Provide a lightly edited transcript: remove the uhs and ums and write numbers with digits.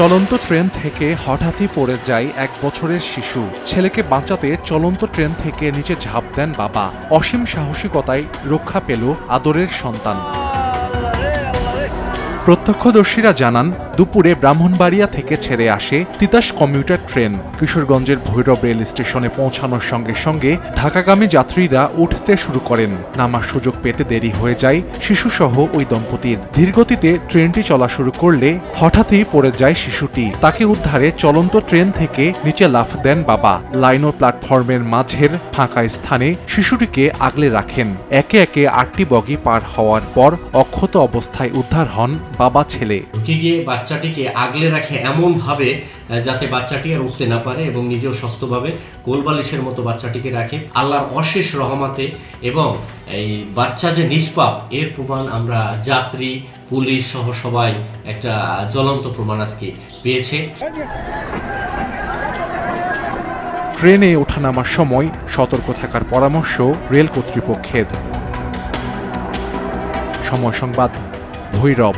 চলন্ত ট্রেন থেকে হঠাৎই পড়ে যায় 1 বছরের শিশু। ছেলেকে বাঁচাতে চলন্ত ট্রেন থেকে নিচে ঝাঁপ দেন বাবা। অসীম সাহসিকতায় রক্ষা পেল আদরের সন্তান। প্রত্যক্ষদর্শীরা জানান, দুপুরে ব্রাহ্মণবাড়িয়া থেকে ছেড়ে আসে তিতাস কমিউটার ট্রেন। কিশোরগঞ্জের ভৈরব রেল স্টেশনে পৌঁছানোর সঙ্গে সঙ্গে ঢাকাগামী যাত্রীরা উঠতে শুরু করেন। নামার সুযোগ পেতে দেরি হয়ে যায় শিশুসহ ওই দম্পতির। ধীরগতিতে ট্রেনটি চলা শুরু করলে হঠাৎই পড়ে যায় শিশুটি। তাকে উদ্ধারে চলন্ত ট্রেন থেকে নিচে লাফ দেন বাবা। লাইন ও প্ল্যাটফর্মের মাঝের ফাঁকা স্থানে শিশুটিকে আগলে রাখেন। একে একে 8টি বগি পার হওয়ার পর অক্ষত অবস্থায় উদ্ধার হন বাবা ছেলে। গিয়ে বাচ্চাটিকে আগলে রাখে এমন ভাবে যাতে বাচ্চাটি আর উঠতে না পারে এবং নিজেও শক্তভাবে কোলবালিশের মতো বাচ্চাটিকে রাখে। আল্লাহর অশেষ রহমতে এবং এই বাচ্চা যে নিষ্পাপ এর প্রমাণ আমরা যাত্রী, পুলিশ সহ সবাই একটা জ্বলন্ত প্রমাণ আজকে পেয়েছে। ট্রেনে ওঠানামার সময় সতর্ক থাকার পরামর্শ রেল কর্তৃপক্ষের। সময় সংবাদ, ভৈরব।